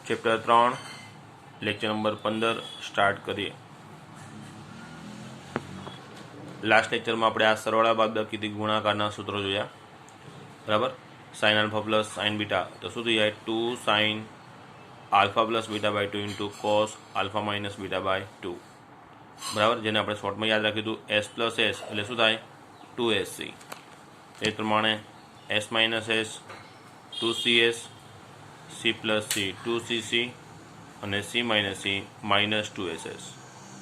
Chapter 3 lecture number 15 start કરીએ। Last લેક્ચરમાં આપણે આ સરવાળા બાદબાકીથી ગુણાકારના સૂત્રો જોયા, બરાબર। Sine alpha plus sine beta, તો શું થઈ જાય 2 sine alpha plus beta by 2 into cos alpha minus beta by 2, બરાબર। જેને આપણે શોર્ટમાં યાદ રાખ્યું હતું એસ પ્લસ એસ એટલે શું થાય 2SC। એ પ્રમાણે S minus S 2CS, C plus C 2CC અને C minus C minus 2SS,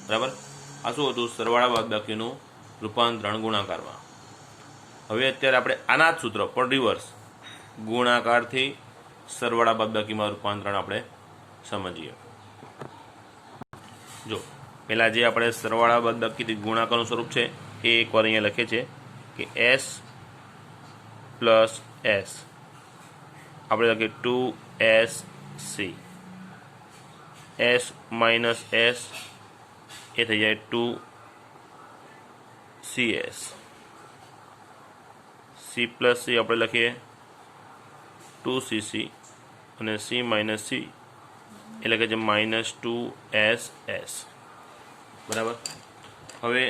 બરાબર। આ શું હતું સરવાળા બાદબાકીનું રૂપાંતરણ ગુણાકારમાં। હવે અત્યારે આપણે આના જ સૂત્ર પણ રિવર્સ ગુણાકારથી સરવાળા બાદબાકીમાં રૂપાંતરણ આપણે સમજીએ। જો પહેલાં જે આપણે સરવાળા બાદબાકીથી ગુણાકારનું સ્વરૂપ છે એ એકવાર અહીંયા લખે છે કે એસ પ્લસ એસ આપણે લખીએ 2SC, એસ માઇનસ એસ એ થઈ જાય 2CS, સી પ્લસ સી આપણે લખીએ 2CC અને સી માઇનસ સી એ લખે છે માઇનસ 2SS, બરાબર। હવે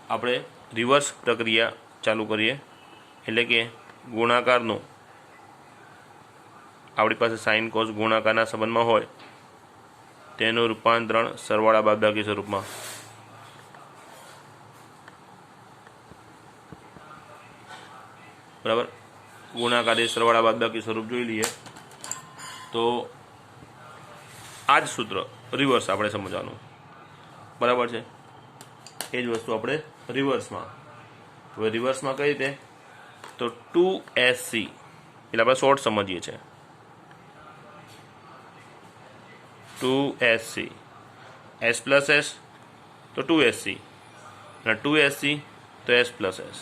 આપણે રિવર્સ પ્રક્રિયા ચાલુ કરીએ, એટલે કે ગુણાકારનું આપણી પાસે સાઇન કોસ ગુણાકારના સંબંધમાં હોય તેનું રૂપાંતરણ સરવાળા બાદબાકી સ્વરૂપમાં, બરાબર। ગુણાકારી સરવાળા બાદબાકી સ્વરૂપ જોઈ લઈએ તો આ જ સૂત્ર રિવર્સ આપણે સમજવાનું, બરાબર છે। એ જ વસ્તુ આપણે રિવર્સમાં, હવે રિવર્સમાં કઈ રીતે તો 2SC એટલે આપણે શોર્ટ સમજીએ છીએ 2SC, S પ્લસ એસ તો 2SC અને 2SC તો S પ્લસ એસ,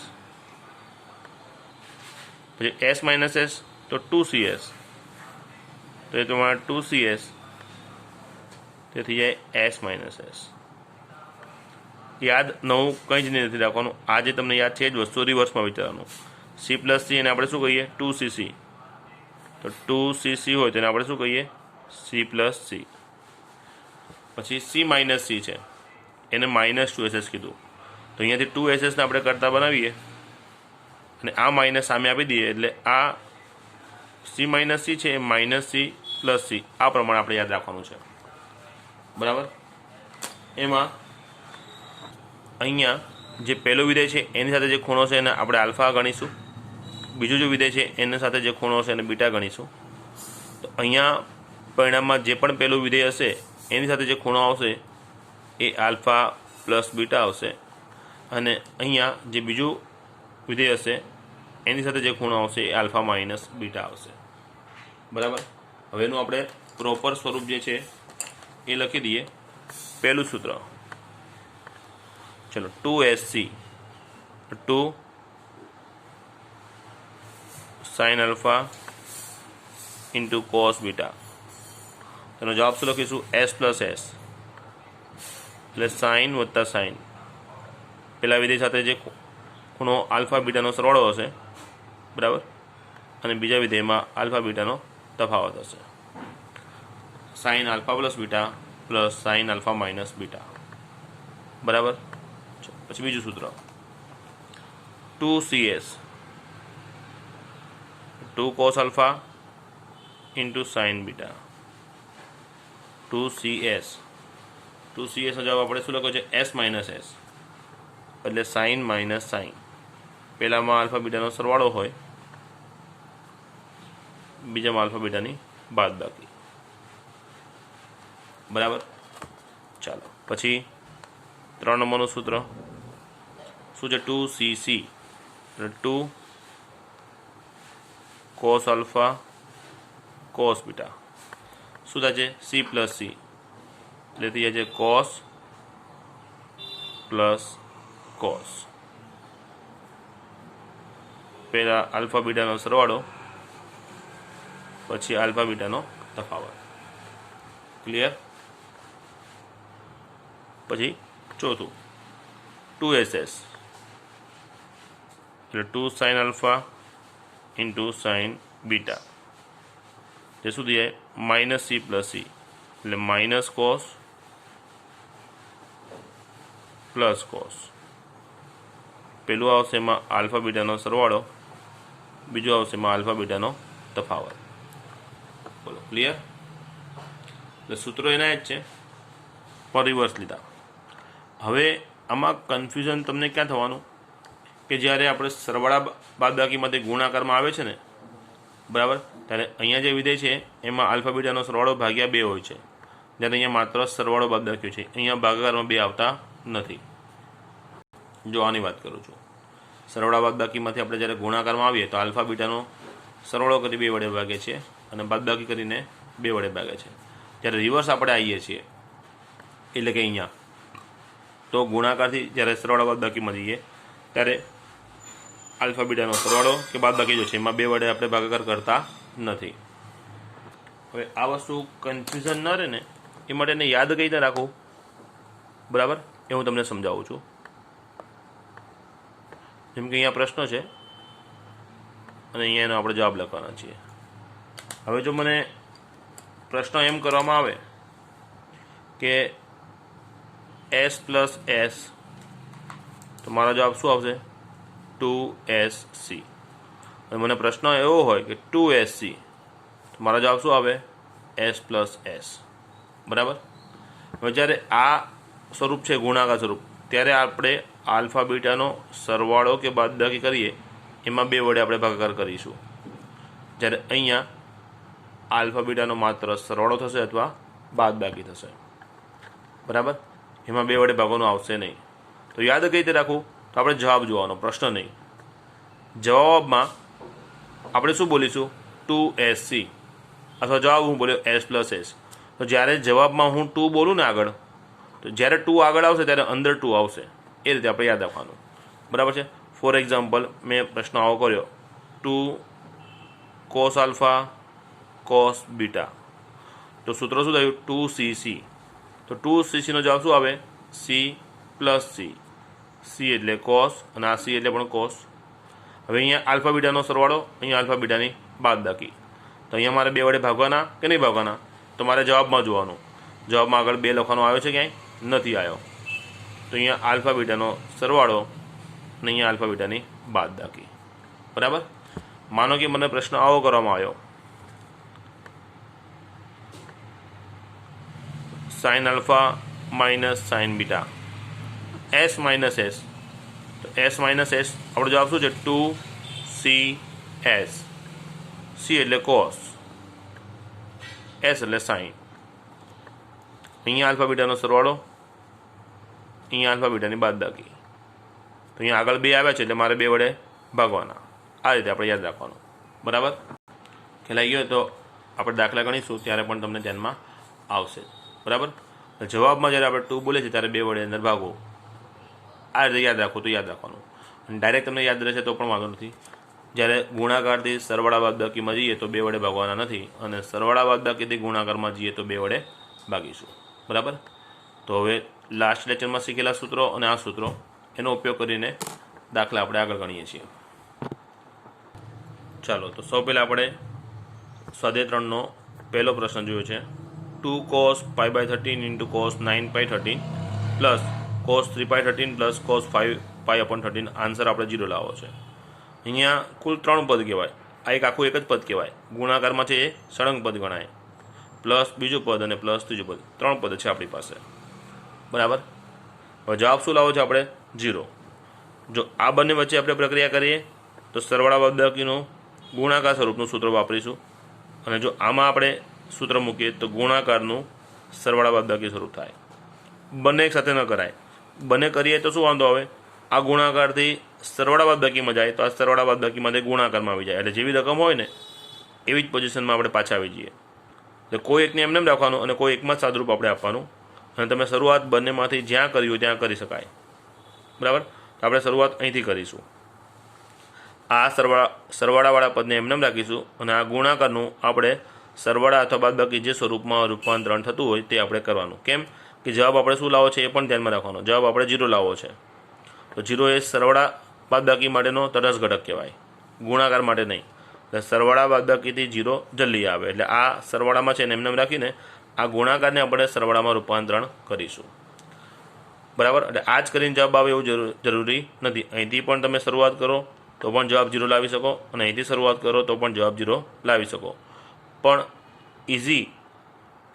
પછી S માઇનસ એસ તો 2CS, તો એ તમારા 2CS તે થઈ જાય S માઇનસ એસ। યાદ નવું કંઈ જ નથી રાખવાનું, આ જે તમને યાદ છે એ જ વસ્તુ રિવર્સમાં વિચારવાનું। સી પ્લસ સી એને આપણે શું કહીએ 2CC, તો 2CC હોય તેને આપણે શું કહીએ સી પ્લસ સી, પછી સી માઇનસ સી છે એને માઇનસ 2SS કીધું, તો અહીંયાથી 2SS ને આપણે કરતા બનાવીએ અને આ માઇનસ સામે આપી દઈએ એટલે આ સી માઇનસ સી છે એ માઇનસ સી પ્લસ સી, આ પ્રમાણે આપણે યાદ રાખવાનું છે, બરાબર। એમાં અહીંયા જે પહેલો વિધેય છે એની સાથે જે ખૂણો છે એને આપણે આલ્ફા ગણીશું, બીજું જે વિધેય છે એની સાથે જે ખૂણો હશે એને બીટા ગણીશું। તો અહીંયા પરિણામમાં જે પણ પહેલું વિધેય હશે એની સાથે જે ખૂણો આવશે એ આલ્ફા પ્લસ બીટા આવશે, અને અહીંયા જે બીજું વિધેય હશે એની સાથે જે ખૂણો આવશે એ આલ્ફા માઇનસ બીટા આવશે, બરાબર। હવે એનું આપણે પ્રોપર સ્વરૂપ જે છે એ લખી દઈએ। પહેલું સૂત્ર ચલો 2SC 2 sine alpha into cos beta, તેનો જવાબ શું લખીશું S પ્લસ એસ એટલે સાઇન વત્તા સાઇન, પેલા વિધેય સાથે જે ખૂણો આલ્ફા બીટાનો સરવાળો હશે, બરાબર, અને બીજા વિધેયમાં આલ્ફા બીટાનો તફાવત હશે, sign alpha plus beta plus sine alpha minus beta, બરાબર। પછી બીજું સૂત્ર 2CS 2 cos alpha into sign beta 2CS નો જવાબ આપણે શું લખ્યો છે S માઇનસ એસ એટલે સાઇન માઇનસ સાઇન, પહેલામાં આલ્ફા બીટાનો સરવાળો હોય, બીજામાં આલ્ફા બીટાની બાદબાકી, બરાબર। ચાલો પછી 3 નંબરનું સૂત્ર શું છે 2CC એટલે 2 કોસ આલ્ફા કોસ બીટા, શું થાય છે સી પ્લસ સી એટલે થઈ જાય છે કોસ પ્લસ કોસ, પહેલાં આલ્ફા બીટાનો સરવાળો પછી આલ્ફા બીટાનો તફાવત, ક્લિયર। પછી ચોથું 2SS એટલે 2 sine alpha into sign beta, જે શું થઈ જાય માઇનસ સી પ્લસ સી એટલે માઇનસ કોસ પ્લસ કોસ. પેલું આવશે એમાં આલ્ફા બીટાનો સરવાળો, બીજું આવશે એમાં આલ્ફા બીટાનો તફાવત. બોલો ક્લિયર? એટલે સૂત્રો એના જ છે પણ રિવર્સ લીધા. હવે આમાં કન્ફ્યુઝન તમને ક્યાં થવાનું કે જ્યારે આપણે સરવાળા બાદબાકીમાંથી ગુણાકારમાં આવે છે ને, બરાબર, ત્યારે અહીંયા જે વિધેય છે એમાં આલ્ફા બીટાનો સરવાળો ભાગ્યા 2 હોય છે, જ્યારે અહીંયા માત્ર સરવાળો બાદબાકી છે. અહીંયા ભાગાકારમાં 2 આવતા નથી. જો આની વાત કરું છું, સરવાળા બાદબાકીમાંથી આપણે જ્યારે ગુણાકારમાં આવીએ તો આલ્ફા બીટાનો સરવાળો કરી 2 વડે ભાગે છે અને બાદબાકી કરીને 2 વડે ભાગે છે. જ્યારે રિવર્સ આપણે આવીએ છીએ એટલે કે અહીંયા તો ગુણાકારથી જ્યારે સરવાળા બાદબાકીમાં જઈએ ત્યારે આલ્ફા બીટાનો સરવાળો કે બાદબાકી જો છે એમાં 2 વડે આપણે ભાગાકાર કરતા નથી. હવે આ વસ્તુ કન્ફ્યુઝન ન રહે ને એ માટે એને યાદ કઈ રીતે રાખવું, બરાબર, એ હું તમને સમજાવું છું. જેમ કે અહીંયા પ્રશ્ન છે અને અહીંયા એનો આપણે જવાબ લખવાના છીએ. હવે જો મને પ્રશ્ન એમ કરવામાં આવે કે s પ્લસ s, તો મારો જવાબ શું આવશે? 2sc. અને મને પ્રશ્ન એવો હોય કે 2sc, તો મારો જવાબ શું આવે? s plus s. બરાબર. હવે જ્યારે આ સ્વરૂપ છે ગુણાકાર સ્વરૂપ, ત્યારે આપણે આલ્ફા બીટાનો સરવાળો કે બાદબાકી કરીએ એમાં 2 વડે આપણે ભાગાકાર કરીશું. જ્યારે અહીંયા આલ્ફા બીટાનો માત્ર સરવાળો થશે અથવા બાદબાકી થશે. બરાબર. એમાં 2 વડે ભાગવાનું આવશે નહીં. તો યાદ કઈ રીતે રાખવું? તો આપણે જવાબ જોવાનો, પ્રશ્ન નહીં. જવાબમાં આપણે શું બોલીશું? 2sc, અથવા જવાબ હું બોલ્યો s પ્લસ s. તો જ્યારે જવાબમાં હું 2 બોલું ને આગળ, તો જ્યારે 2 આગળ આવશે ત્યારે અંદર 2 આવશે. એ રીતે આપણે યાદ રાખવાનું. બરાબર છે. ફોર એક્ઝામ્પલ મેં પ્રશ્ન આવો કર્યો, 2 કોસ આલ્ફા કોસ બીટા, તો સૂત્ર શું થયું? 2cc. તો 2cc નો જવાબ શું આવે? c plus c. c એટલે કોસ અને આ c એટલે પણ કોસ. હવે અહીંયા આલ્ફા બીટાનો સરવાળો, અહીંયા આલ્ફા બીટાની બાદબાકી. તો અહીંયા મારે 2 વડે ભાગવાના કે નહીં ભાગવાના? તો મારે જવાબમાં જોવાનું. જવાબમાં આગળ 2 લખવાનો આવ્યો છે ક્યાંય? નથી આવ્યો. તો અહીંયા આલ્ફા બીટાનો સરવાળો અને અહીંયા આલ્ફા બીટાની બાદબાકી. બરાબર. માનો કે મને પ્રશ્ન આવો કરવામાં આવ્યો, sine alpha minus sign beta s minus s. તો s માઇનસ s આપણો જવાબ શું છે? 2cs. c એટલે કોસ, s એટલે સાઇન. અહીંયા આલ્ફા બીટાનો સરવાળો, અહીંયા આલ્ફા બીટાની બાદબાકી. તો અહીંયા આગળ 2 આવ્યા છે એટલે મારે 2 વડે ભાગવાના. આ રીતે આપણે યાદ રાખવાનું. બરાબર. ખેલાઈ ગયો તો આપણે દાખલા ગણીશું ત્યારે પણ તમને ધ્યાનમાં આવશે. બરાબર. જવાબમાં જ્યારે આપણે 2 બોલે છે ત્યારે 2 વડે અંદર ભાગો. આ રીતે યાદ રાખો તો યાદ રાખવાનું. અને ડાયરેક્ટ તમને યાદ રહેશે તો પણ વાંધો નથી. જ્યારે ગુણાકારથી સરવાળા બાદબાકીમાં જઈએ તો 2 વડે ભાગવાના નથી, અને સરવાળા બાદબાકીથી ગુણાકારમાં જઈએ તો 2 વડે ભાગીશું. બરાબર. તો હવે લાસ્ટ લેક્ચરમાં શીખેલા સૂત્રો અને આ સૂત્રો એનો ઉપયોગ કરીને દાખલા આપણે આગળ ગણીએ છીએ. ચાલો, તો સૌ પહેલાં આપણે સ્વાધ્યાય 3નો પહેલો પ્રશ્ન જોયો છે. 2 cos π/13 into cos 9π13 plus cos 3π13 plus cos 5π/13. Answer આપણે 0 લાવવો છે. અહીંયા કુલ 3 પદ કહેવાય. આ એક આખું એક જ પદ કહેવાય. ગુણાકારમાં છે એ સળંગ પદ ગણાય. પ્લસ બીજું પદ અને પ્લસ ત્રીજું પદ, 3 પદ છે આપણી પાસે. બરાબર. હવે જવાબ શું લાવો છે આપણે? 0. જો આ બંને વચ્ચે આપણે પ્રક્રિયા કરીએ તો સરવાળા બાદબાકીનું ગુણાકાર સ્વરૂપનું સૂત્ર વાપરીશું, અને જો આમાં આપણે સૂત્ર મૂકીએ તો ગુણાકારનું સરવાળા બાદબાકી સ્વરૂપ થાય. બંને એક સાથે ન કરાય. બંને કરીએ તો શું વાંધો આવે? આ ગુણાકારથી સરવાળા બાદબાકીમાં જાય તો આ સરવાળા બાદબાકીમાંથી ગુણાકારમાં આવી જાય. એટલે જેવી રકમ હોય ને એવી જ પોઝિશનમાં આપણે પાછા આવી જઈએ. એટલે કોઈ એકને એમને રાખવાનું અને કોઈ એકમાં જ સાદરૂપ આપણે આપવાનું, અને તમે શરૂઆત બંનેમાંથી જ્યાં કરી હોય ત્યાં કરી શકાય. બરાબર. તો આપણે શરૂઆત અહીંથી કરીશું. આ સરવાળાવાળા પદને એમને રાખીશું અને આ ગુણાકારનું આપણે સરવાળા અથવા બાદબાકી જે સ્વરૂપમાં રૂપાંતરણ થતું હોય તે આપણે કરવાનું. કેમ કે જવાબ આપણે શું લાવો છે એ પણ ધ્યાનમાં રાખવાનો. જવાબ આપણે 0 લાવવો છે. તો 0 એ સરવાળા બાદબાકી માટેનો તટસ્થ ઘટક કહેવાય, ગુણાકાર માટે નહીં. એટલે સરવાળા બાદબાકીથી 0 જલ્દી આવે, એટલે આ સરવાળામાં છે ને એમને રાખીને આ ગુણાકારને આપણે સરવાળામાં રૂપાંતરણ કરીશું, બરાબર. એટલે આ જ કરીને જવાબ આવે એવું જરૂરી નથી. અહીંથી પણ તમે શરૂઆત કરો તો પણ જવાબ 0 લાવી શકો, અને અહીંથી શરૂઆત કરો તો પણ જવાબ 0 લાવી શકો. પણ ઇઝી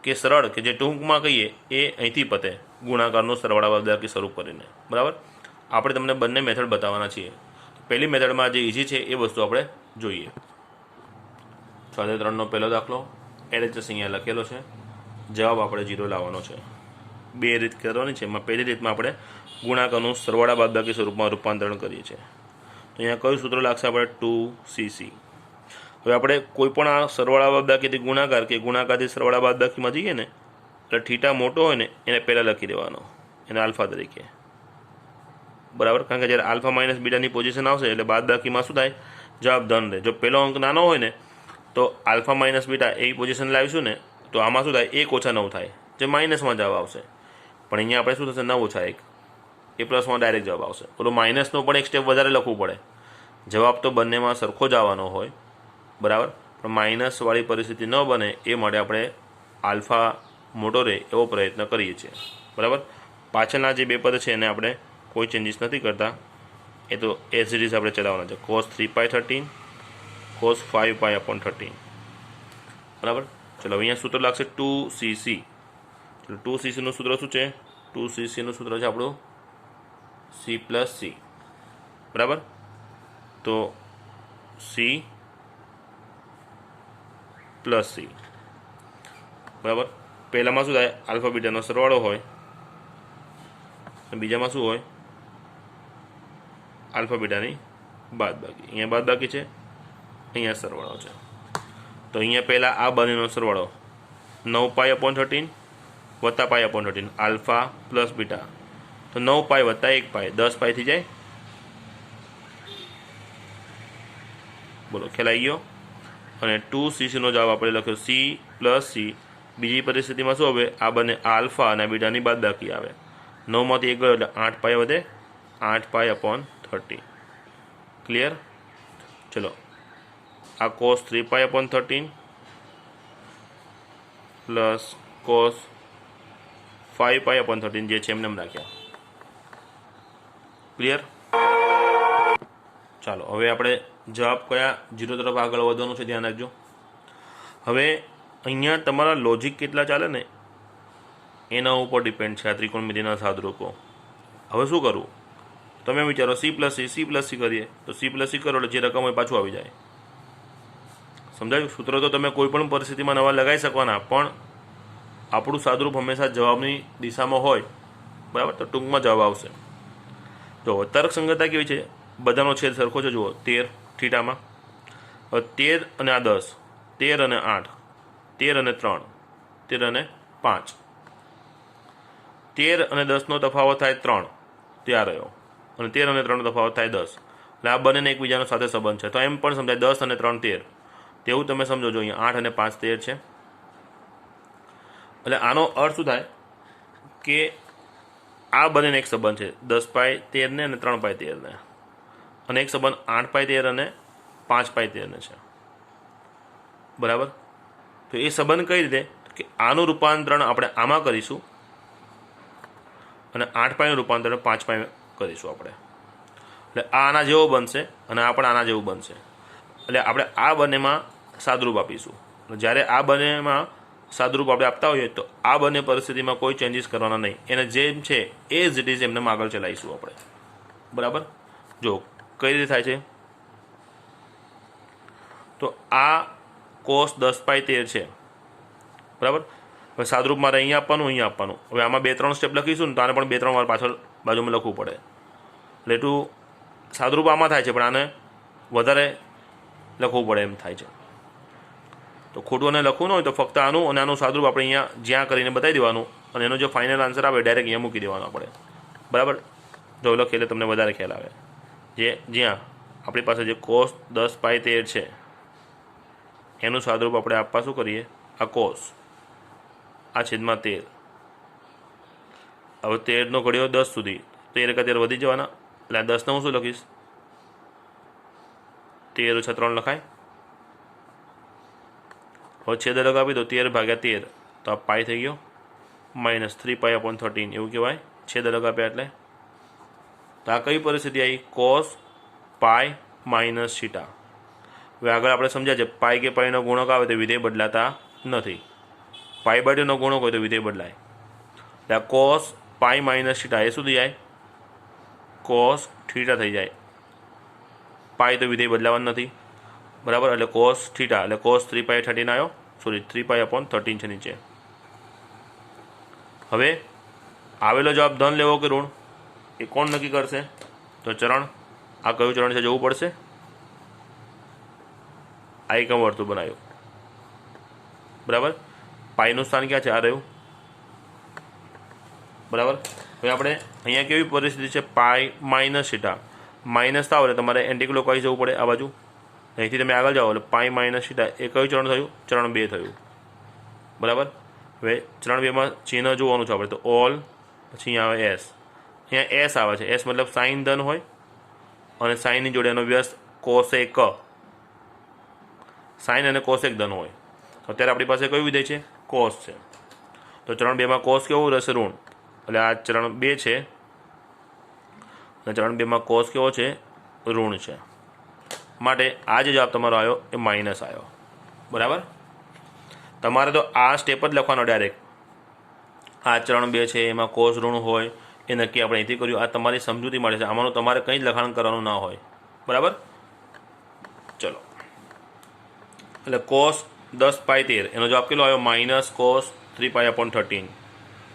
કે સરળ કે જે ટૂંકમાં કહીએ એ અહીંથી પતે, ગુણાકારનું સરવાળા બાદબાકી સ્વરૂપ કરીને, બરાબર. આપણે તમને બંને મેથડ બતાવવાના છીએ. પહેલી મેથડમાં જે ઇઝી છે એ વસ્તુ આપણે જોઈએ. 6/3નો પહેલો દાખલો, LHS અહીંયા લખેલો છે, જવાબ આપણે 0 લાવવાનો છે. બે રીત કરવાની છે. એમાં પહેલી રીતમાં આપણે ગુણાકારનું સરવાળા બાદબાકી સ્વરૂપમાં રૂપાંતરણ કરીએ છીએ. તો અહીંયા કયું સૂત્ર લાગશે આપણે? 2cc. હવે આપણે કોઈ પણ આ સરવાળા બાદબાકીથી ગુણાકાર કે ગુણાકારથી સરવાળા બાદબાકીમાં જઈએ ને એટલે થીટા મોટો હોય ને એને પહેલાં લખી દેવાનો, એને આલ્ફા તરીકે, બરાબર. કારણ કે જ્યારે આલ્ફા માઇનસ બીટાની પોઝિશન આવશે એટલે બાદબાકીમાં શું થાય? જવાબ ધન રહે. જો પહેલો અંક નાનો હોય ને તો આલ્ફા માઇનસ બીટા એવી પોઝિશન લાવીશું ને તો આમાં શું થાય? 1 - 9 થાય, જે માઇનસમાં જવાબ આવશે. પણ અહીંયા આપણે શું થશે? 9 - 1, એ પ્લસમાં ડાયરેક્ટ જવાબ આવશે. પેલું માઇનસનો પણ એક સ્ટેપ વધારે લખવું પડે. જવાબ તો બંનેમાં સરખો જ આવવાનો હોય, બરાબર. પણ માઇનસવાળી પરિસ્થિતિ ન બને એ માટે આપણે આલ્ફા મોટો રહે એવો પ્રયત્ન કરીએ છીએ, બરાબર. પાછળના જે બે પદ છે એને આપણે કોઈ ચેન્જીસ નથી કરતા, એ તો એઝ ઇટ ઇઝ આપણે ચલાવવાના છે. cos 3π13 cos 5π/13, બરાબર. ચલો અહીંયા સૂત્ર લાગશે 2cc. ચલો 2cc નું સૂત્ર શું છે? 2cc નું સૂત્ર છે આપણું c+c, બરાબર. તો c + c, બરાબર. પહેલામાં શું થાય? આલ્ફા બીટાનો સરવાળો હોય, બીજામાં શું હોય? આલ્ફા બીટાની બાદબાકી. અહીંયા બાદબાકી છે, અહીંયા સરવાળો છે. તો અહીંયા પહેલાં આ બંનેનો સરવાળો 9π/13 વત્તા π/13, આલ્ફા પ્લસ બીટા. તો 9π વત્તા 1π, 10π થઈ જાય. બોલો, ખ્યાલ આવી ગયો? અને 2cc નો જવાબ આપણે લખ્યો c+c. બીજી પરિસ્થિતિમાં શું હવે? આ બંને આલ્ફા અને બીટાની બાદબાકી આવે. 9માંથી 1 ગયો એટલે 8π વધે, 8π/13. ક્લિયર? ચલો, આ cos 3π/13 પ્લસ cos 5π/13 જે છે એમને રાખ્યા. ક્લિયર? ચાલો, હવે આપણે જવાબ કયા 0 તરફ આગળ વધવાનું છે ધ્યાન રાખજો. હવે અહીંયા તમારા લોજિક કેટલા ચાલે ને એના ઉપર ડિપેન્ડ છે આ ત્રિકોણમિતિના સાદરૂપો. હવે શું કરવું? તમે વિચારો c+c કરીએ તો c+c કરો એટલે જે રકમ હોય પાછું આવી જાય. સમજાયું? સૂત્ર તો તમે કોઈ પણ પરિસ્થિતિમાં નવા લગાવી શકવાના, પણ આપણું સાદરૂપ હંમેશા જવાબની દિશામાં હોય, બરાબર. તો ટૂંકમાં જવાબ આવશે. જો તર્કસંગતતા કેવી છે? બધાનો છેદ સરખો છે. જુઓ 13 થીટામાં. હવે 13 અને આ 10, 13 અને 8, 13 અને 3, 13 અને 5. 13 અને 10નો તફાવત થાય 3, ત્યાં રહ્યો. અને 13 અને 3નો તફાવત થાય 10. એટલે આ બંનેને એકબીજાનો સાથે સંબંધ છે. તો એમ પણ સમજાય 10 અને 3 13. તેવું તમે સમજો. જો અહીંયા 8 અને 5 13 છે. એટલે આનો અર્થ શું થાય કે આ બંનેને એક સંબંધ છે, 10π13 ને અને 3π13 ને, અને એક સંબંધ 8π13 અને 5π13 ને છે, બરાબર. તો એ સંબંધ કઈ રીતે? કે આનું રૂપાંતરણ આપણે આમાં કરીશું અને 8πનું રૂપાંતરણ 5π કરીશું આપણે. એટલે આ આના જેવો બનશે અને આ પણ આના જેવું બનશે. એટલે આપણે આ બંનેમાં સાદરૂપ આપીશું. જ્યારે આ બંનેમાં સાદરૂપ આપણે આપતા હોઈએ તો આ બંને પરિસ્થિતિમાં કોઈ ચેન્જીસ કરવાના નહીં. એને જેમ છે એ જ ઇટ ઇઝ એમને આગળ ચલાવીશું આપણે, બરાબર. જો કઈ રીતે થાય છે? તો આ cos 10π13 છે, બરાબર. હવે સાદરૂપ મારે અહીંયા આપવાનું, અહીંયા આપવાનું. હવે આમાં 2-3 સ્ટેપ લખીશું ને તો આને પણ 2-3 વાર પાછળ બાજુમાં લખવું પડે. એટલે એટલું સાદરૂપ આમાં થાય છે પણ આને વધારે લખવું પડે એમ થાય છે. તો ખોટું અને લખવું ન હોય તો ફક્ત આનું અને આનું સાદરૂપ આપણે અહીંયા જ્યાં કરીને બતાવી દેવાનું, અને એનો જે ફાઇનલ આન્સર આવે ડાયરેક્ટ અહીંયા મૂકી દેવાનો આપણે, બરાબર. જો લખીએ એટલે તમને વધારે ખ્યાલ આવે. જ્યાં આપણી પાસે જે cos 10π13 છે એનું સાદરૂપ આપણે આપવા શું કરીએ? આ cos, આ છેદમાં 13. હવે 13નો ઘડિયો 10 સુધી, 13 13 વધી જવાના. એટલે આ 10ને હું શું લખીશ? 13 - 3 લખાય. હવે છેદ અલગ આપી દો 13/13, તો આ પાઈ થઈ ગયો -3π/13 એવું કહેવાય છેદ અલગ આપ્યા એટલે. તો આ કઈ પરિસ્થિતિ આવી? cos pi minus theta. હવે આગળ આપણે સમજ્યા છે પાઈ કે પાઈનો ગુણક આવે તો વિધેય બદલાતા નથી. પાઈ બાય 2નો ગુણક હોય તો વિધેય બદલાય. એટલે આ cos પાઈ માઇનસ થીટા એ શું થઈ જાય? cos થીટા થઈ જાય. પાઈ તો વિધેય બદલાવાનું નથી, બરાબર. એટલે cos થીટા એટલે cos 3π/13 આવ્યો, સોરી 3π/13 છે નીચે. હવે આવેલો જવાબ ધન લેવો કે ઋણ એ કોણ નક્કી કરશે? તો ચરણ. આ કયું ચરણ છે જોવું પડશે. આ એકમ વર્તુળ બનાવ્યું, બરાબર. પાઈનું સ્થાન ક્યાં છે? આ રહ્યું, બરાબર. હવે આપણે અહીંયા કેવી પરિસ્થિતિ છે? Pi minus theta. માઇનસ થાવ એટલે તમારે એન્ટીક્લોકવાઇઝ જવું પડે આ બાજુ. અહીંથી તમે આગળ જાઓ એટલે પાઈ માઇનસ થીટા એ કયું ચરણ થયું? ચરણ 2 થયું, બરાબર. હવે ચરણ 2માં ચિહ્ન જોવાનું છે આપણે, તો ઓલ, પછી અહીંયા આવે એસ. અહીંયા એસ આવે છે, એસ મતલબ સાઇન ધન હોય અને સાઇનની જોડે એનો વ્યસ્ત કોસેક, સાઇન અને કોસેક ધન હોય. અત્યારે આપણી પાસે કયું વિધેય છે? કોસ છે. તો ચરણ 2માં કોસ કેવું રહેશે? ઋણ. એટલે આ ચરણ 2 છે અને ચરણ 2માં કોસ કેવો છે? ઋણ છે. માટે આ જે જવાબ તમારો આવ્યો એ માઇનસ આવ્યો, બરાબર. તમારે તો આ સ્ટેપ જ લખવાનો ડાયરેક્ટ. આ ચરણ 2 છે એમાં કોસ ઋણ હોય એ નક્કી આપણે અહીંથી કર્યું. આ તમારી સમજૂતી માટે છે, આમાંનું તમારે કંઈ જ લખાણ કરવાનું ના હોય, બરાબર. ચલો, એટલે cos 10π13 એનો જવાબ કેટલો આવ્યો? -cos 3π/13.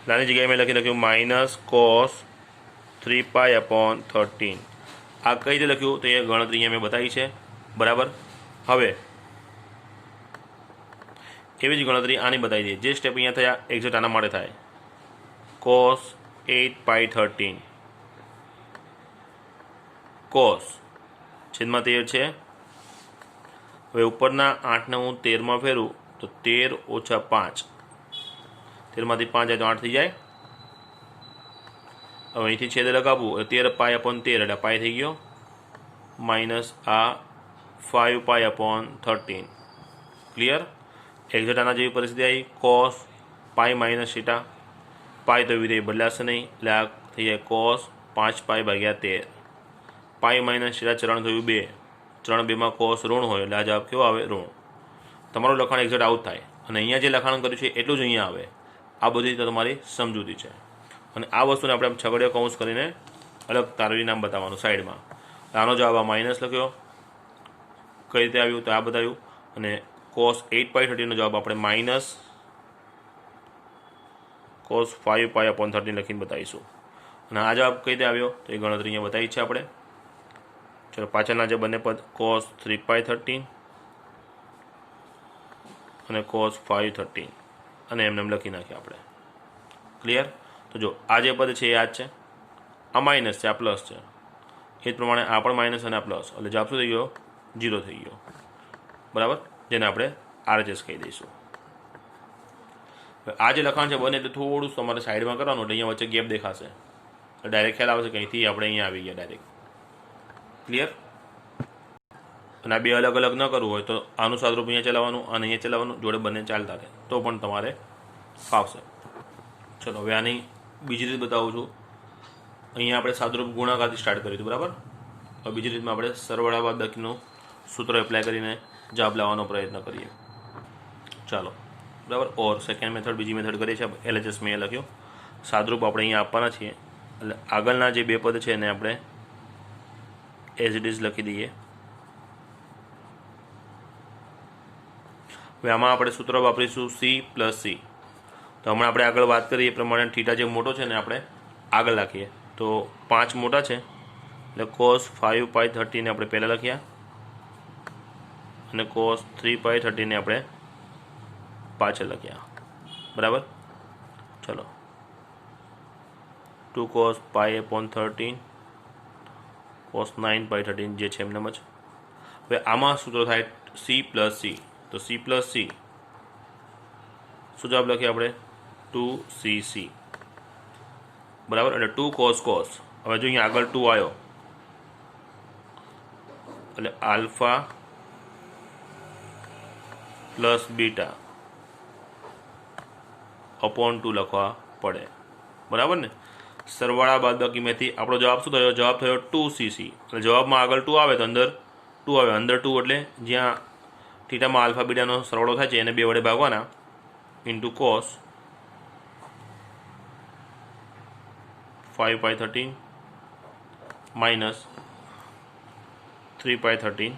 આની જગ્યાએ મેં લખી નાખ્યું -cos 3π/13. આ કઈ રીતે લખ્યું તો એ ગણતરી અહીંયા મેં બતાવી છે, બરાબર. હવે એવી જ ગણતરી આની બતાવી દઈએ. જે સ્ટેપ અહીંયા થયા એક્ઝેક્ટ આના માટે થાય. cos 8π13 cos છેદમાં 13 છે. હવે ઉપરના 8ને હું 13માં ફેરું તો 13 - 5, 13માંથી 5 જાય તો 8 થઈ જાય. હવે અહીંથી છેદ લગાવવું એટલે 13π/13 એટલે પાઈ થઈ ગયો, માઇનસ આ 5π/13. ક્લિયર? એક્ઝેક્ટ આના જેવી પરિસ્થિતિ આવી. cos પાઈ માઇનસ થીટા, પાઈ તો વિધેય બદલાશે નહીં એટલે આ થઈ જાય cos 5π/13. પાઈ માઇનસ થીટા ચરણ થયું 2. ચરણ 2માં cos ઋણ હોય એટલે આ જવાબ કેવો આવે? ઋણ. તમારું લખાણ એક્ઝેક્ટ આવું થાય અને અહીંયા જે લખાણ કર્યું છે એટલું જ અહીંયા આવે. આ બધી તમારી સમજૂતી છે. અને આ વસ્તુને આપણે છગડીયો કૌંસ કરીને અલગ તારવી નામ બતાવવાનું સાઈડમાં. આનો જવાબ આ માઇનસ લખ્યો. કઈ રીતે આવ્યું તો આ બતાવ્યું. અને cos 8π13 નો જવાબ આપણે માઇનસ cos 5π/13 લખીને બતાવીશું. અને આ જવાબ કઈ રીતે આવ્યો તો એ ગણતરી અહીંયા બતાવી છે આપણે. ચલો, પાછળના જે બંને પદ cos 3π13 અને cos 513 અને એમને લખી નાખ્યા આપણે. ક્લિયર? તો જો આ જે પદ છે એ આ જ છે, આ માઇનસ છે, આ પ્લસ છે. એ જ પ્રમાણે આ પણ માઇનસ અને આ પ્લસ, એટલે જવાબ શું થઈ ગયો? 0 થઈ ગયો, બરાબર. જેને આપણે RHS કહી દઈશું. આ જે લખાણ છે બને એટલે થોડું તમારે સાઈડમાં કરવાનું એટલે અહીંયા વચ્ચે ગેપ દેખાશે. ડાયરેક્ટ ખ્યાલ આવશે કે અહીંથી આપણે અહીંયા આવી ગયા ડાયરેક્ટ. ક્લિયર? અને આ બે અલગ અલગ ન કરવું હોય તો આનું સાદરૂપ અહીંયા ચલાવવાનું અને અહીંયા ચલાવવાનું, જોડે બંને ચાલતા રહે તો પણ તમારે ફાવશે. ચલો, હવે આની બીજી રીત બતાવું છું. અહીંયા આપણે સાદરૂપ ગુણાકારથી સ્ટાર્ટ કર્યું હતું, બરાબર. હવે બીજી રીતમાં આપણે સરવાળા બાદબાકીનું સૂત્ર એપ્લાય કરીને જવાબ લાવવાનો પ્રયત્ન કરીએ. ચાલો, બરાબર. ઓર સેકન્ડ મેથડ, બીજી મેથડ કરીએ છીએ. LHS મેં લખ્યો. સાદરૂપ આપણે અહીંયા આપવાના છીએ એટલે આગળના જે બે પદ છે એને આપણે એઝ ઇટ ઇઝ લખી દઈએ. હવે આમાં આપણે સૂત્ર વાપરીશું C + C. તો હમણાં આપણે આગળ વાત કરીએ એ પ્રમાણે થીટા જે મોટો છે ને આપણે આગળ લખીએ. તો 5 મોટા છે એટલે cos 5π13 ને આપણે પહેલાં લખ્યા અને cos 3π13 ને આપણે પાછળ લખ્યા, બરાબર. ચલો, 2 cos π/13 cos 9π13 જે છે એમનેમ જ. હવે આમાં સૂત્ર થાય C + C. તો C + C શું જવાબ લખીએ આપણે? 2cc, બરાબર. એટલે 2 cos. હવે જો અહીંયા આગળ 2 આવ્યો એટલે આલ્ફા + બીટા अपॉन 2 લખવા પડે, બરાબર ને। સરવાળા બાદબાકીમાંથી આપણો જવાબ શું થયો? જવાબ થયો 2cc। એટલે જવાબમાં આગળ 2 આવે તો અંદર 2 આવે, અંદર 2 એટલે જ્યાં થીટામાં આલ્ફા બીટાનો સરવાળો થાય છે એને 2 વડે ભાગવાના, ઇન્ટુ કોસ 5π13 માઇનસ 3π13,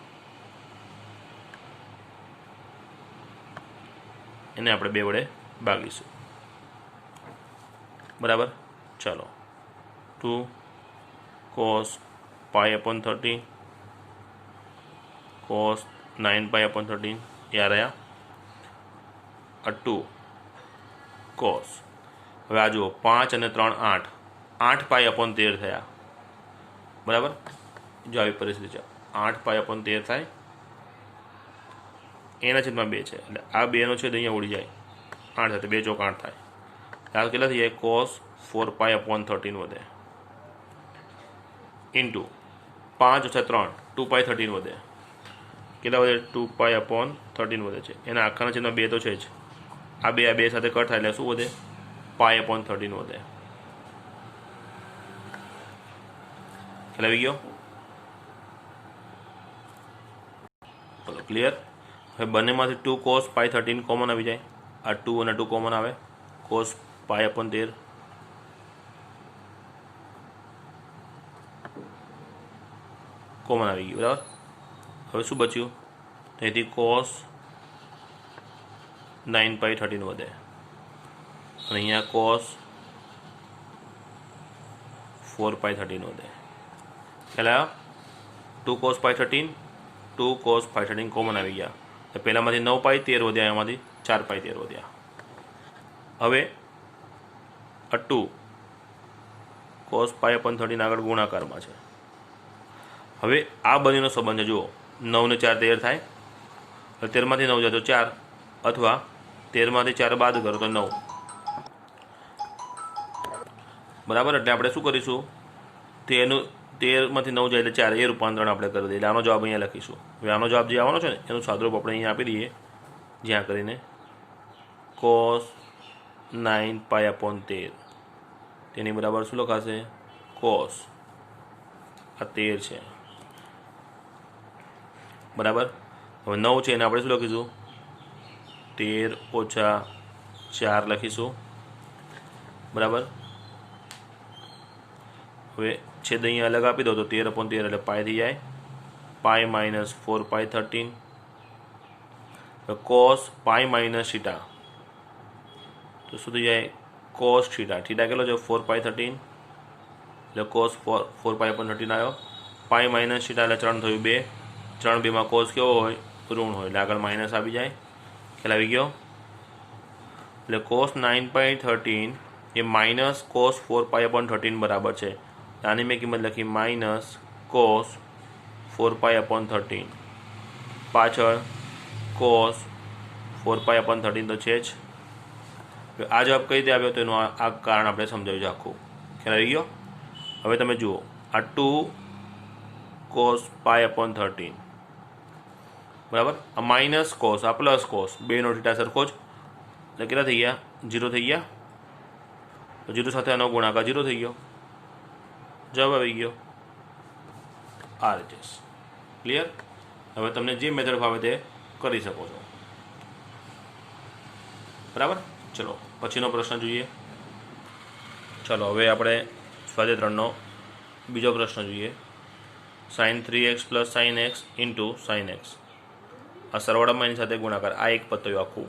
એને આપણે 2 વડે ભાગીશું, બરાબર। ચાલો 2 cos π/13 cos 9π/13 એ આ રહ્યા, આ 2 cos। હવે આ જુઓ 5 અને 3 8, 8π/13 થયા, બરાબર। જો આવી પરિસ્થિતિ છે, 8π/13 થાય, એના છેદમાં 2 છે એટલે આ 2નો છેદ અહીંયા ઉડી જાય, 8 સાથે 2 ચોક 8 થાય, આ કેટલા થઈ જાય? cos 4π/13 વધે, ઇન્ટુ 5 ઓછા 3 2π13 વધે, કેટલા વધે? 2π/13 વધે છે, એના આખાના છેદમાં 2 તો છે જ, આ 2 સાથે કટ થાય એટલે શું વધે? π/13 વધે। ખ્યાલ આવી ગયો? બોલો ક્લિયર? હવે બંનેમાંથી 2 cos π13 કોમન આવી જાય, આ 2 અને 2 કોમન આવે, cos π/13 કોમન આવી ગયું, બરાબર। હવે શું બચ્યું? તેથી cos 9π13 વધે, અને અહીંયા cos 4π13 વધે, એટલે 2 cos π13 2 cos π13 કોમન આવી ગયા, તો પહેલાંમાંથી 9π13 વધ્યા, એમાંથી 4π13 વધ્યા। હવે આ 2 cos π/13 આગળ ગુણાકારમાં છે, હવે આ બંનેનો સંબંધ છે, જુઓ 9 ને 4 13 થાય, 13માંથી 9 જાય તો 4, અથવા 13માંથી 4 બાદ કરો તો 9, બરાબર। એટલે આપણે શું કરીશું? 13માંથી 9 જાય એટલે 4, એ રૂપાંતરણ આપણે કરી દઈએ, એટલે આનો જવાબ અહીંયા લખીશું। હવે આનો જવાબ જે આવવાનો છે ને એનું સાદુરૂપ આપણે અહીંયા આપી દઈએ, જ્યાં કરીને cos 9π/13 તેની બરાબર શું લખાશે? cos આ 13 છે, બરાબર। હવે 9 છે એને આપણે શું લખીશું? 13 ઓછા 4 લખીશું, બરાબર। હવે છેદ અહીંયા અલગ આપી દો તો 13/13 એટલે પાય થઈ જાય, pi minus 4π13, cos pi minus theta તો શું થઈ જાય? cos થીટા, થીટા કેટલો છે? 4π13, એટલે cos 4π13 આવ્યો, પાય માઇનસ થીટા એટલે 3 થયું 2, 3 2માં cos કેવો હોય? ઋણ હોય, એટલે આગળ માઇનસ આવી જાય, ખ્યાલ આવી ગયો? એટલે cos 9π13 એ માઇનસ cos 4π13 બરાબર છે, આની મેં કિંમત લખી માઇનસ cos 4π13, પાછળ cos 4π13 તો છે જ। આ જવાબ કઈ રીતે આવ્યો તો એનું આ કારણ આપણે સમજાવ્યું છે આખું, ખ્યાલ આવી ગયો? હવે તમે જુઓ આ 2 cos π13, બરાબર, આ માઇનસ cos, આ પ્લસ cos, બેનો થીટા સરખો જ, એટલે કેટલા થઈ ગયા? 0 થઈ ગયા, તો 0 સાથે આનો ગુણાકાર 0 થઈ ગયો, જવાબ આવી ગયો। આ રીતે ક્લિયર? હવે તમને જે મેથડ ફાવે તે કરી શકો છો, બરાબર। ચલો પછીનો પ્રશ્ન જોઈએ। ચલો હવે આપણે સ્વાધ્યાય 3નો બીજો પ્રશ્ન જોઈએ। sin 3x + sin x * sin x, આ સરવાળામાં એની સાથે ગુણાકાર, આ એક પદ થયું આખું,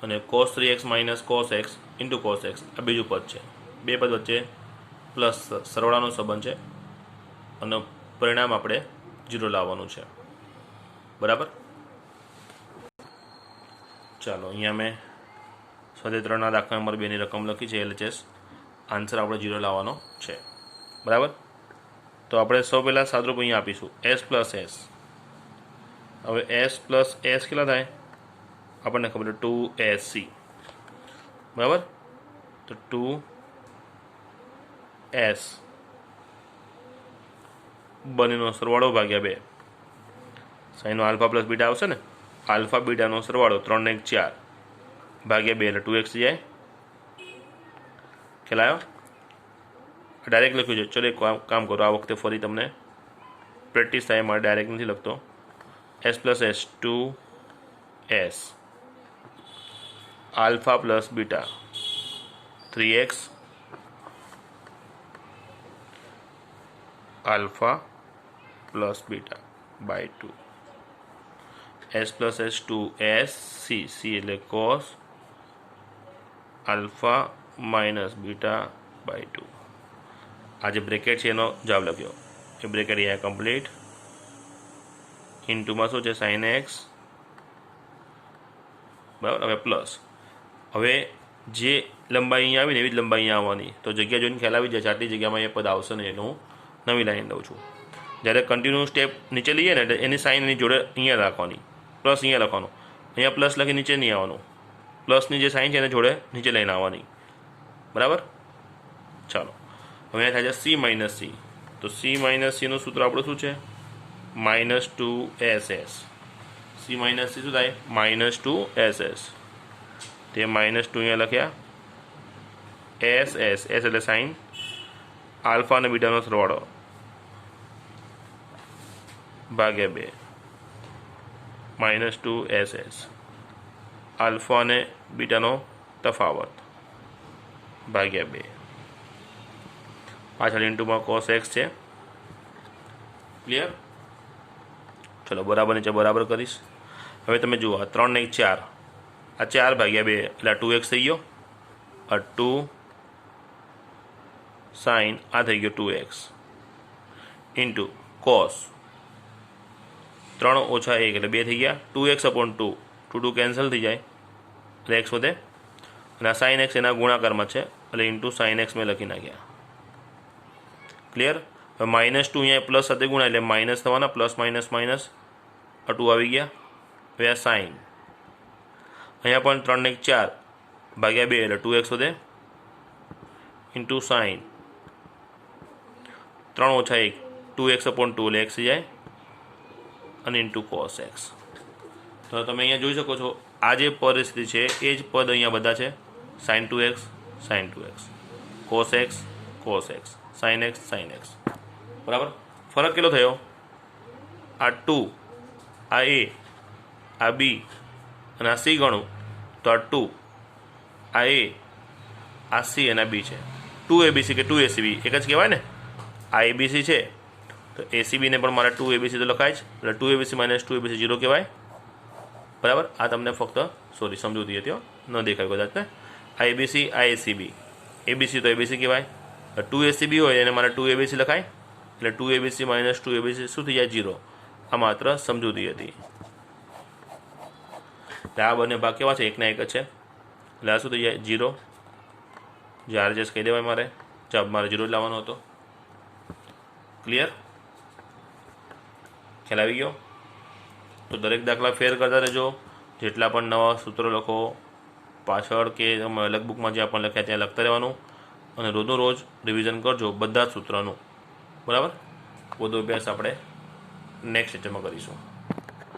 અને cos 3x - cos x * cos x આ બીજું પદ છે, બે પદ વચ્ચે પ્લસ સરવાળાનો સંબંધ છે, અને પરિણામ આપણે 0 લાવવાનું છે, બરાબર। ચાલો અહીંયા મેં સ્વાધ્યાય 3ના દાખલા નંબર 2ની રકમ લખી છે LHS, આન્સર આપણે 0 લાવવાનો છે, બરાબર। તો આપણે સૌ પહેલાં સાદરૂપ અહીંયા આપીશું s + s। હવે s + s કેટલા થાય? આપણને ખબર છે 2sc, બરાબર। તો 2s બંનેનો સરવાળો ભાગ્યા 2, સાઈનનો આલ્ફા પ્લસ બીટા આવશે ને, આલ્ફા બીટાનો સરવાળો 3 ને 1 4 ભાગ્યા 2 એટલે 2x જાય, ખ્યાલ આવ્યો? ડાયરેક્ટ લખ્યું છે. ચલો એક કામ કરો, આ વખતે ફરી તમને પ્રેક્ટિસ થાય મારે ડાયરેક્ટ નથી લખતો. S plus S two S alpha plus beta 3x alpha plus beta by 2 S plus S two S C C એટલે cos alpha minus beta by 2. આ જે બ્રેકેટ છે એનો જવાબ લખ્યો. એ બ્રેકેટ અહીંયા કમ્પ્લીટ. ઇન્ટુમાં શું છે? સાઇન એક્સ, બરાબર. હવે પ્લસ, હવે જે લંબાઈ અહીંયા આવીને એવી જ લંબાઈ અહીંયા આવવાની. તો જગ્યા જોઈને ખ્યાલ આવી જાય છે આટલી જગ્યામાં એ પદ આવશે ને એટલે હું નવી લાઈન લઉં છું. જ્યારે કન્ટિન્યુ સ્ટેપ નીચે લઈએ ને એટલે એની સાઇન એની જોડે અહીંયા રાખવાની, પ્લસ અહીંયા લખવાનું. અહીંયા પ્લસ લખી નીચે નહીં આવવાનું, પ્લસની જે સાઇન છે એને જોડે નીચે લઈને આવવાની, બરાબર. ચાલો, હવે અહીંયા થાય છે સી માઇનસ સી. તો સી માઇનસ સીનું સૂત્ર આપણું શું છે? -2ss. સી માઇનસ સી શું થાય? -2ss. તે -2 અહીંયા લખ્યા. એસ એસ એસ એટલે સાઇન આલ્ફા અને બીટાનો સરવાળો ભાગ્યા 2 -2ss આલ્ફા અને બીટાનો તફાવત ભાગ્યા 2. પાછળ ઇન્ટુમાં કોસ એક્સ છે. ક્લિયર? ચલો બરાબર નીચે બરાબર કરીશ. હવે તમે જુઓ, આ 3 ને 4, આ 4 ભાગ્યા 2 એટલે 2x થઈ ગયો. આ 2 સાઇન આ થઈ ગયો 2x ઇન્ટુ કોસ 3 ઓછા 1 એટલે 2 થઈ ગયા. 2x અપોન 2, 2 કેન્સલ થઈ જાય એટલે x વધે. અને આ સાઇન એક્સ એના ગુણાકારમાં છે એટલે ઇન્ટુ સાઇન એક્સ મેં લખી નાખ્યા. ક્લિયર? હવે -2 અહીંયા પ્લસ સાથે ગુણા એટલે માઇનસ થવાના, પ્લસ માઇનસ માઇનસ, આ 2 આવી ગયા. હવે આ સાઇન અહીંયા પણ 3 ને 4 ભાગ્યા 2 એટલે 2x વધે ઇન્ટુ સાઇન 3 ઓછા 1 2x અપોન 2 એટલે x થઈ જાય અને ઇન્ટુ કોસ એક્સ. તો તમે અહીંયા જોઈ શકો છો આ જે પરિસ્થિતિ છે એ જ પદ અહીંયા બધા છે. Sine 2x sine 2x, cos x cos x, sine x sine x, બરાબર. ફરક કેટલો થયો? આ 2 આ a આ b અને આ c ગણું તો આ 2 આ a આ c અને આ b છે. 2abc કે 2acb એક જ કહેવાય ને. આ abc છે તો acb ને પણ મારે 2abc તો લખાય જ એટલે 2abc - 2abc 0 કહેવાય, બરાબર. આ તમને ફક્ત સોરી સમજૂતી હતી, ન દેખાય કદાચ ને. આ abc આ acb, abc તો abc કહેવાય. 2acb હોય એને મારે 2abc લખાય એટલે 2abc - 2abc શું થઈ જાય? 0. આ માત્ર સમજૂતી હતી. એટલે આ બંને ભાગ કેવા છે? એકના એક જ છે એટલે આ શું થઈ જાય? 0. જે આરજેસ કહી દેવાય મારે, જવાબ મારે 0 જ લાવવાનો હતો. ક્લિયર? ખ્યાલ આવી ગયો? તો દરેક દાખલા ફેર કરતા રહેજો. જેટલા પણ નવા સૂત્રો લખો પાછળ કે તમે અલગ બુકમાં જ્યાં પણ લખ્યા ત્યાં લખતા રહેવાનું અને રોજનું રોજ રિવિઝન કરજો બધા જ સૂત્રોનું, બરાબર. વધુ અભ્યાસ આપણે નેક્સ્ટ લેક્ચરમાં કરીશું.